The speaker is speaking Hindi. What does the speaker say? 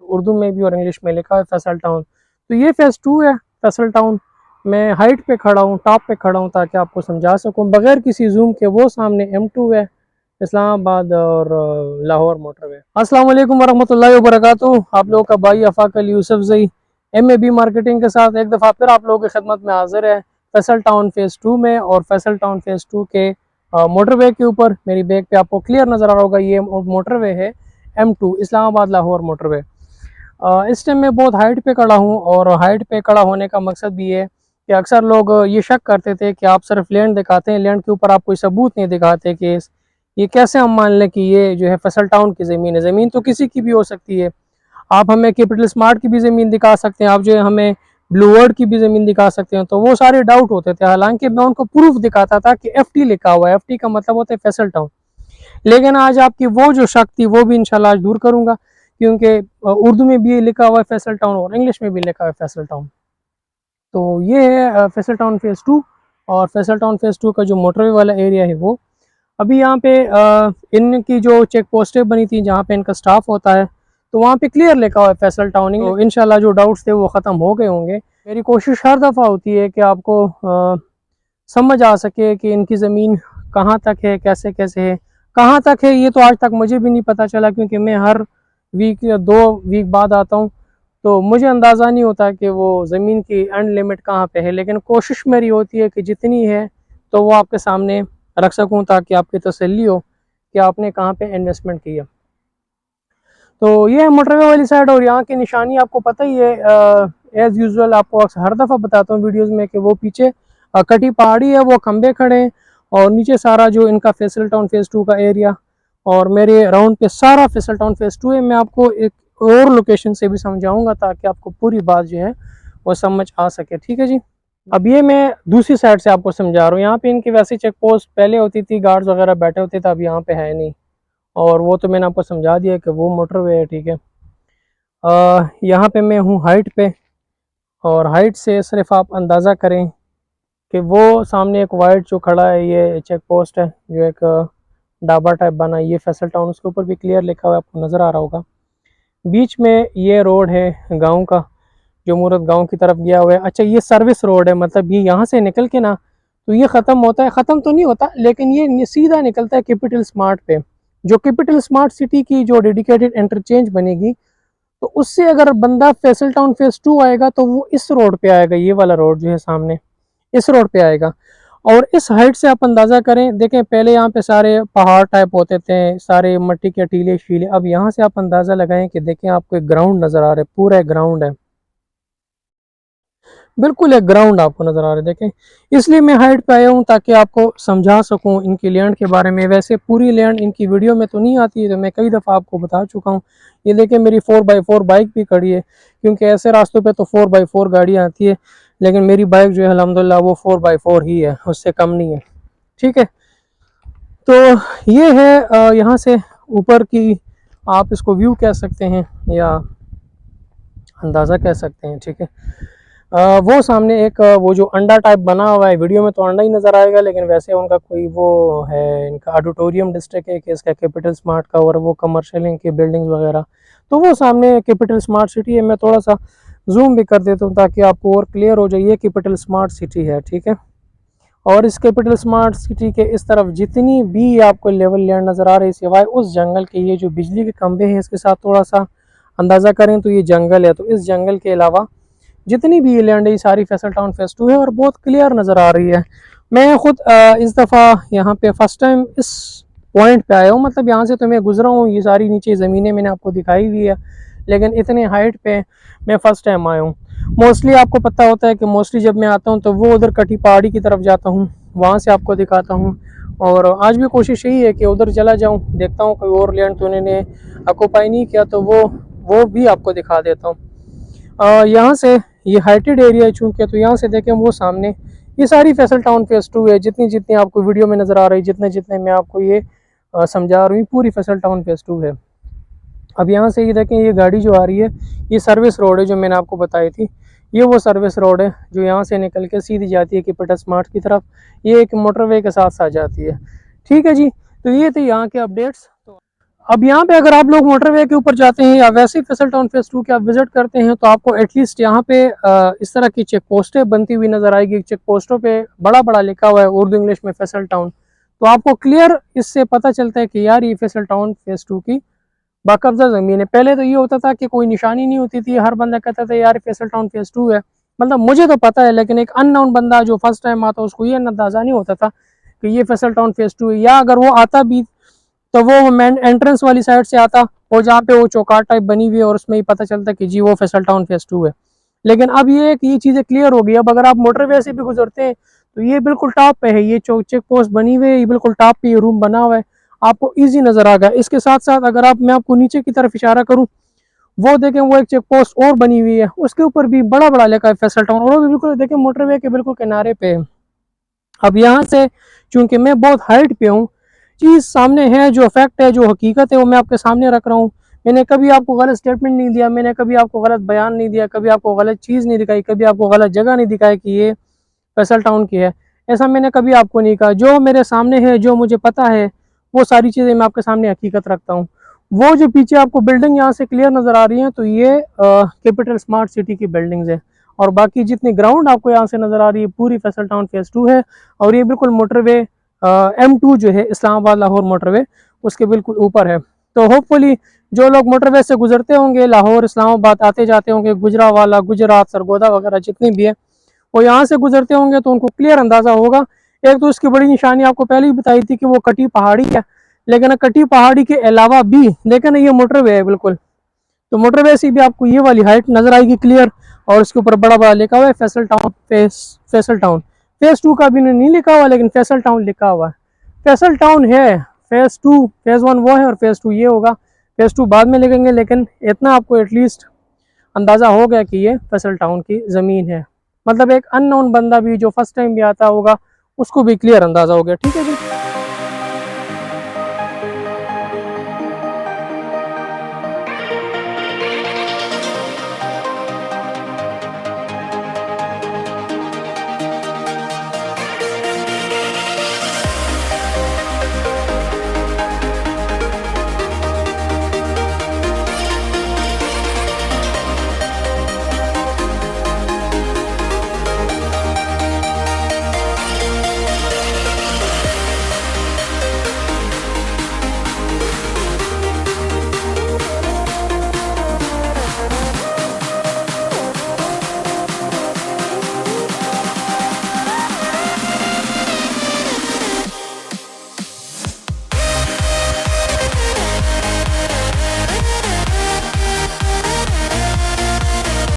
उर्दू में भी और इंग्लिश में लिखा है फैसल टाउन। तो ये फेज़ 2 है फैसल टाउन। मैं हाइट पे खड़ा हूँ, टॉप पे खड़ा हूँ ताकि आपको समझा सकूँ बगैर किसी जूम के। वो सामने M2 है, इस्लामाबाद और लाहौर मोटरवे। अस्सलाम वालेकुम वरहमतुल्लाहि वबरकातुहू। आप लोगों का भाई अफाक अली यूसुफजई MAB मार्केटिंग के साथ एक दफ़ा फिर आप लोगों की खिदमत में हाजिर है फैसल टाउन फेज़ 2 में और फैसल टाउन फेज़ 2 के मोटरवे के ऊपर। मेरी बैक पे आपको क्लियर नज़र आ रहा होगा, ये मोटरवे है M2 इस्लामाबाद लाहौर मोटरवे। इस टाइम मैं बहुत हाइट पे खड़ा हूँ और हाइट पे खड़ा होने का मकसद भी है कि अक्सर लोग ये शक करते थे कि आप सिर्फ लैंड दिखाते हैं, लैंड के ऊपर आप कोई सबूत नहीं दिखाते कि ये कैसे हम मान लें कि ये जो है फैसल टाउन की ज़मीन है। ज़मीन तो किसी की भी हो सकती है, आप हमें कैपिटल स्मार्ट की भी ज़मीन दिखा सकते हैं, आप जो है हमें ब्लू वर्ड की भी ज़मीन दिखा सकते हैं। तो वो सारे डाउट होते थे, हालांकि मैं उनको प्रूफ दिखाता था कि FT लिखा हुआ है, FT का मतलब होता है फैसल टाउन। लेकिन आज आपकी वो जो शक थी वो भी इंशाल्लाह आज दूर करूंगा, क्योंकि उर्दू में भी लिखा हुआ है फैसल टाउन और इंग्लिश में भी लिखा हुआ है फैसल टाउन। तो ये है फैसल टाउन फेज़ 2 और फैसल टाउन फेज़ 2 का जो मोटरवे वाला एरिया है वो। अभी यहाँ पे इनकी जो चेक पोस्टें बनी थी जहाँ पे इनका स्टाफ होता है, तो वहाँ पे क्लियर लिखा हुआ है फैसल टाउनिंग। तो इंशाल्लाह जो डाउट्स थे वो ख़त्म हो गए होंगे। मेरी कोशिश हर दफ़ा होती है कि आपको समझ आ सके कि इनकी ज़मीन कहाँ तक है, कैसे कैसे है, कहाँ तक है। ये तो आज तक मुझे भी नहीं पता चला, क्योंकि मैं हर वीक या 2 वीक बाद आता हूँ, तो मुझे अंदाज़ा नहीं होता कि वो ज़मीन की एंड लिमिट कहाँ पे है। लेकिन कोशिश मेरी होती है कि जितनी है तो वो आपके सामने रख सकूँ ताकि आपकी तसल्ली हो कि आपने कहाँ पे इन्वेस्टमेंट किया। तो ये है मोटरवे वाली साइड और यहाँ की निशानी आपको पता ही है। एज़ यूजुअल आपको हर दफ़ा बताता हूँ वीडियोज़ में कि वो पीछे कटी पहाड़ी है, वो खंबे खड़े हैं और नीचे सारा जो इनका फैसल टाउन फेज़ 2 का एरिया और मेरे राउंड पे सारा फैसल टाउन फेज़ 2 है। मैं आपको एक और लोकेशन से भी समझाऊंगा ताकि आपको पूरी बात जो है वो समझ आ सके। ठीक है जी। अब ये मैं दूसरी साइड से आपको समझा रहा हूँ। यहाँ पे इनकी वैसी चेक पोस्ट पहले होती थी, गार्ड्स वगैरह बैठे होते थे, अब यहाँ पे है नहीं। और वो तो मैंने आपको समझा दिया कि वो मोटरवे है। ठीक है। यहाँ पे मैं हूँ हाइट पे और हाइट से सिर्फ आप अंदाज़ा करें कि वो सामने एक वाइट जो खड़ा है ये चेक पोस्ट है, जो एक ढाबा टाइप बना है, ये फैसल टाउन, उसके ऊपर भी क्लियर लिखा हुआ है, आपको नज़र आ रहा होगा। बीच में ये रोड है गांव का, जो मूरत गांव की तरफ गया हुआ है। अच्छा, ये सर्विस रोड है, मतलब ये यहाँ से निकल के ना तो ये ख़त्म होता है, ख़त्म तो नहीं होता लेकिन ये सीधा निकलता है कैपिटल स्मार्ट पे। जो कैपिटल स्मार्ट सिटी की जो डेडिकेटेड इंटरचेंज बनेगी, तो उससे अगर बंदा फैसल टाउन फेज़ 2 आएगा तो वो इस रोड पे आएगा, ये वाला रोड जो है सामने, इस रोड पे आएगा। और इस हाइट से आप अंदाज़ा करें, देखें पहले यहाँ पे सारे पहाड़ टाइप होते थे, सारे मट्टी के टीले शीले, अब यहाँ से आप अंदाज़ा लगाएं कि देखें आपको एक ग्राउंड नज़र आ रहा है, पूरा ग्राउंड है, बिल्कुल एक ग्राउंड आपको नज़र आ रहा है। देखें, इसलिए मैं हाइट पे आया हूँ ताकि आपको समझा सकूँ इनकी लैंड के बारे में। वैसे पूरी लैंड इनकी वीडियो में तो नहीं आती है, तो मैं कई दफ़ा आपको बता चुका हूँ। ये देखें मेरी 4x4 बाइक भी खड़ी है, क्योंकि ऐसे रास्तों पे तो 4x4 गाड़ियाँ आती है, लेकिन मेरी बाइक जो है अल्हम्दुलिल्लाह वो 4x4 ही है, उससे कम नहीं है। ठीक है। तो ये है यहाँ से ऊपर की, आप इसको व्यू कह सकते हैं या अंदाज़ा कह सकते हैं। ठीक है। वो सामने एक वो जो अंडा टाइप बना हुआ है, वीडियो में तो अंडा ही नज़र आएगा, लेकिन वैसे उनका कोई वो है, इनका ऑडिटोरियम डिस्ट्रिक्ट है कि इसका कैपिटल स्मार्ट का, और वो कमर्शियल इनकी बिल्डिंग्स वगैरह, तो वो सामने कैपिटल स्मार्ट सिटी है। मैं थोड़ा सा जूम भी कर देता हूँ ताकि आपको और क्लियर हो जाए, ये कैपिटल स्मार्ट सिटी है। ठीक है। और इस कैपिटल स्मार्ट सिटी के इस तरफ जितनी भी आपको लेवल लैंड नज़र आ रही है, सिवाय उस जंगल के, ये जो बिजली के खंभे हैं इसके साथ थोड़ा सा अंदाज़ा करें तो ये जंगल है। तो इस जंगल के अलावा जितनी भी ये लैंड है, ये सारी फैसल टाउन फेज़ 2 है और बहुत क्लियर नज़र आ रही है। मैं खुद इस दफ़ा यहाँ पे फर्स्ट टाइम इस पॉइंट पे आया हूँ, मतलब यहाँ से तो मैं गुजरा हूँ, ये सारी नीचे ज़मीनें मैंने आपको दिखाई हुई है, लेकिन इतने हाइट पे मैं फ़र्स्ट टाइम आया हूँ। मोस्टली आपको पता होता है कि मोस्टली जब मैं आता हूँ तो वो उधर कटी पहाड़ी की तरफ जाता हूँ, वहाँ से आपको दिखाता हूँ। और आज भी कोशिश यही है कि उधर चला जाऊँ, देखता हूँ कोई और लैंड तो उन्होंने ऑक्यूपाई नहीं किया, तो वो भी आपको दिखा देता हूँ। यहाँ से ये हाइटेड एरिया है चूँकि, तो यहाँ से देखें वो सामने ये सारी फैसल टाउन फेज़ 2 है। जितनी जितनी आपको वीडियो में नज़र आ रही, जितने जितने मैं आपको ये समझा रही हूँ, पूरी फैसल टाउन फेज़ 2 है। अब यहाँ से ये देखें, ये गाड़ी जो आ रही है ये सर्विस रोड है जो मैंने आपको बताई थी, ये वो सर्विस रोड है जो यहाँ से निकल के सीधी जाती है कैपिटल स्मार्ट की तरफ, ये एक मोटरवे के साथ साथ जाती है। ठीक है जी। तो ये थे यहाँ के अपडेट्स। अब यहाँ पे अगर आप लोग मोटरवे के ऊपर जाते हैं या वैसे फैसल टाउन फेज 2 के आप विजिट करते हैं तो आपको एटलीस्ट यहाँ पे इस तरह की चेक पोस्टें बनती हुई नजर आएगी। चेक पोस्टों पे बड़ा बड़ा लिखा हुआ है उर्दू इंग्लिश में फैसल टाउन, तो आपको क्लियर इससे पता चलता है कि यार ये फैसल टाउन फेज 2 की बाकब्जा ज़मीन है। पहले तो ये होता था कि कोई निशानी नहीं होती थी, हर बंदा कहता था यार फैसल टाउन फेज 2 है, मतलब मुझे तो पता है लेकिन एक अननोन बंदा जो फर्स्ट टाइम आता उसको ये अंदाजा नहीं होता था कि ये फैसल टाउन फेज 2 है। या अगर वो आता भी तो वो मेन एंट्रेंस वाली साइड से आता और जहाँ पे वो चौकाट टाइप बनी हुई है और उसमें ही पता चलता कि जी वो फैसल टाउन फेज 2 है। लेकिन अब ये कि ये चीज़ें क्लियर हो गई। अब अगर आप मोटरवे से भी गुजरते हैं तो ये बिल्कुल टॉप पे है, ये चेक पोस्ट बनी हुई है, ये बिल्कुल टॉप पे ये रूम बना हुआ है, आपको ईजी नजर आ गया। इसके साथ साथ अगर आप मैं आपको नीचे की तरफ इशारा करूँ, वो देखें वो एक चेक पोस्ट और बनी हुई है, उसके ऊपर भी बड़ा बड़ा लिखा है फैसल टाउन, और वो भी बिल्कुल देखें मोटरवे के बिल्कुल किनारे पे है। अब यहाँ से चूंकि मैं बहुत हाइट पे हूँ, चीज़ सामने है, जो फैक्ट है, जो हकीकत है वो मैं आपके सामने रख रहा हूँ। मैंने कभी आपको गलत स्टेटमेंट नहीं दिया, मैंने कभी आपको गलत बयान नहीं दिया, कभी आपको गलत चीज़ नहीं दिखाई, कभी आपको गलत जगह नहीं दिखाई कि ये फैसल टाउन की है, ऐसा मैंने कभी आपको नहीं कहा। जो मेरे सामने है, जो मुझे पता है, वो सारी चीज़ें मैं आपके सामने हकीकत रखता हूँ। वो जो पीछे आपको बिल्डिंग यहाँ से क्लियर नज़र आ रही है तो ये कैपिटल स्मार्ट सिटी की बिल्डिंग्स है, और बाकी जितनी ग्राउंड आपको यहाँ से नज़र आ रही है पूरी फैसल टाउन फेज 2 है। और ये बिल्कुल मोटरवे M2 जो है इस्लामाबाद लाहौर मोटरवे उसके बिल्कुल ऊपर है। तो होपफुली जो लोग मोटरवे से गुजरते होंगे, लाहौर इस्लामाबाद आते जाते होंगे, गुजरावाला, गुजरात, सरगोदा वगैरह जितनी भी है, वो यहाँ से गुजरते होंगे तो उनको क्लियर अंदाज़ा होगा। एक तो उसकी बड़ी निशानी आपको पहले ही बताई थी कि वो कटी पहाड़ी है, लेकिन कटी पहाड़ी के अलावा भी देखें ना ये मोटरवे है बिल्कुल, तो मोटरवे से भी आपको ये वाली हाइट नजर आएगी क्लियर, और उसके ऊपर बड़ा बड़ा लिखा हुआ है Faisal town Faisal town phase 2 का भी नहीं लिखा हुआ लेकिन फैसल टाउन लिखा हुआ है। फैसल टाउन है, फेज 2 फेज 1 वो है और फेज 2 ये होगा, फेज 2 बाद में लिखेंगे, लेकिन इतना आपको एटलीस्ट अंदाज़ा हो गया कि ये फैसल टाउन की ज़मीन है। मतलब एक अननोन बंदा भी जो फर्स्ट टाइम भी आता होगा उसको भी क्लियर अंदाज़ा हो गया। ठीक है जी।